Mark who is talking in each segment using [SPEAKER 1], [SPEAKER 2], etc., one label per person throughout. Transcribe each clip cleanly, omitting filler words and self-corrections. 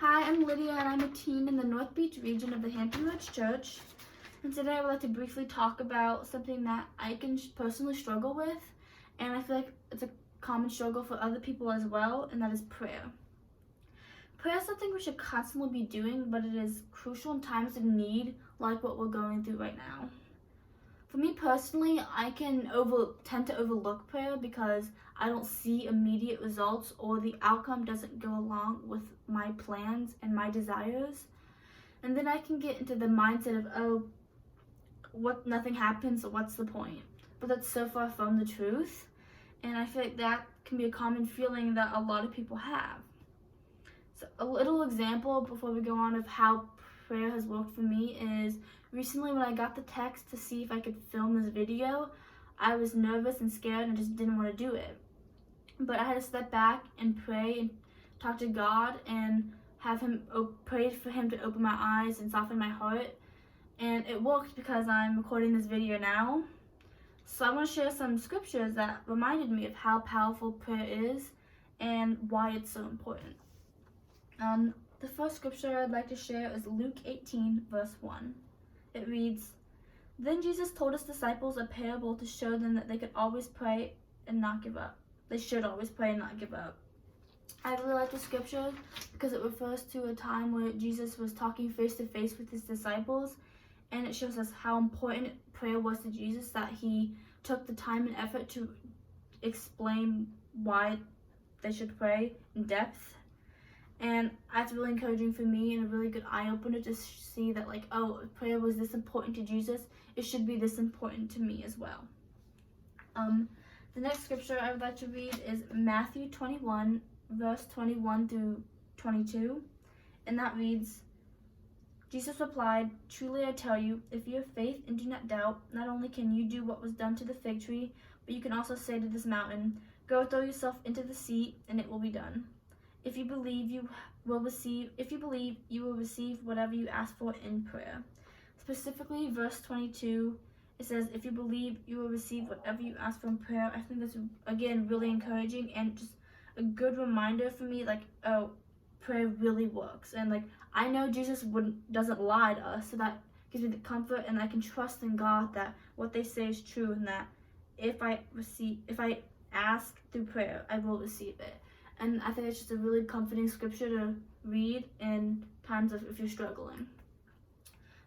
[SPEAKER 1] Hi, I'm Lydia and I'm a teen in the North Beach region of the Hampton Church. And today I would like to briefly talk about something that I can personally struggle with, and I feel like it's a common struggle for other people as well, and that is prayer. Prayer is something we should constantly be doing, but it is crucial in times of need like what we're going through right now. For me personally, I can tend to overlook prayer because I don't see immediate results or the outcome doesn't go along with my plans and my desires. And then I can get into the mindset of, nothing happens, so what's the point? But that's so far from the truth. And I feel like that can be a common feeling that a lot of people have. So a little example before we go on of how prayer has worked for me is recently when I got the text to see if I could film this video, I was nervous and scared and just didn't want to do it. But I had to step back and pray and talk to God and have him pray for him to open my eyes and soften my heart. And it worked because I'm recording this video now. So I want to share some scriptures that reminded me of how powerful prayer is and why it's so important. The first scripture I'd like to share is Luke 18, verse 1. It reads, "Then Jesus told his disciples a parable to show them that they could always pray and not give up. They should always pray and not give up." I really like the scripture because it refers to a time where Jesus was talking face to face with his disciples, and it shows us how important prayer was to Jesus, that he took the time and effort to explain why they should pray in depth. And that's really encouraging for me and a really good eye-opener to see that, if prayer was this important to Jesus, it should be this important to me as well. The next scripture I would like to read is Matthew 21, verse 21 through 22. And that reads, Jesus replied, "Truly I tell you, if you have faith and do not doubt, not only can you do what was done to the fig tree, but you can also say to this mountain, 'Go throw yourself into the sea,' and it will be done. If you believe, you will receive whatever you ask for in prayer." Specifically, verse 22, it says, "If you believe, you will receive whatever you ask for in prayer." I think that's, again, really encouraging and just a good reminder for me, prayer really works. And, I know Jesus doesn't lie to us, so that gives me the comfort, and I can trust in God that what they say is true, and that if I ask through prayer, I will receive it. And I think it's just a really comforting scripture to read in times of if you're struggling.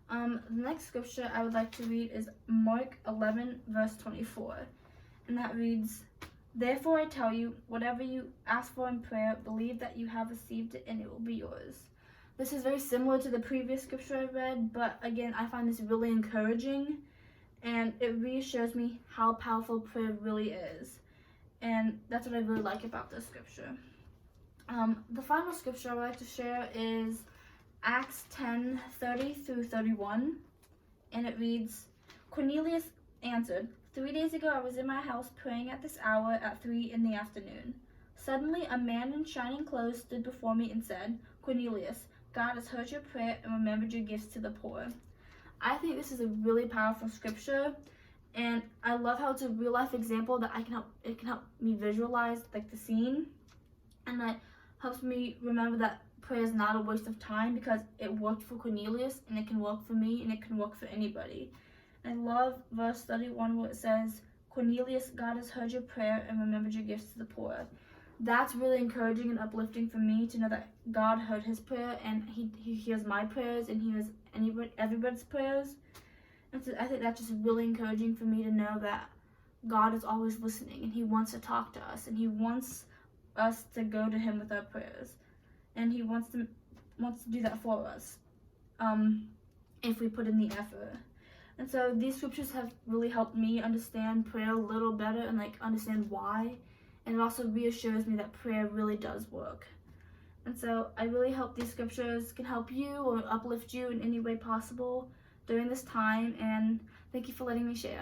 [SPEAKER 1] The next scripture I would like to read is Mark 11, verse 24. And that reads, "Therefore I tell you, whatever you ask for in prayer, believe that you have received it and it will be yours." This is very similar to the previous scripture I read, but again, I find this really encouraging, and it reassures me how powerful prayer really is. And that's what I really like about this scripture. The final scripture I would like to share is Acts 10, 30 through 31. And it reads, "Cornelius answered, 3 days ago I was in my house praying at this hour at 3 in the afternoon. Suddenly a man in shining clothes stood before me and said, 'Cornelius, God has heard your prayer and remembered your gifts to the poor.'" I think this is a really powerful scripture. And I love how it's a real life example that it can help me visualize the scene. And that helps me remember that prayer is not a waste of time because it worked for Cornelius, and it can work for me, and it can work for anybody. And I love verse 31 where it says, "Cornelius, God has heard your prayer and remembered your gifts to the poor." That's really encouraging and uplifting for me to know that God heard his prayer, and he hears my prayers, and he hears everybody's prayers. And so I think that's just really encouraging for me to know that God is always listening, and he wants to talk to us, and he wants us to go to him with our prayers, and he wants to do that for us if we put in the effort. And so these scriptures have really helped me understand prayer a little better and understand why, and it also reassures me that prayer really does work. And so I really hope these scriptures can help you or uplift you in any way possible during this time, and thank you for letting me share.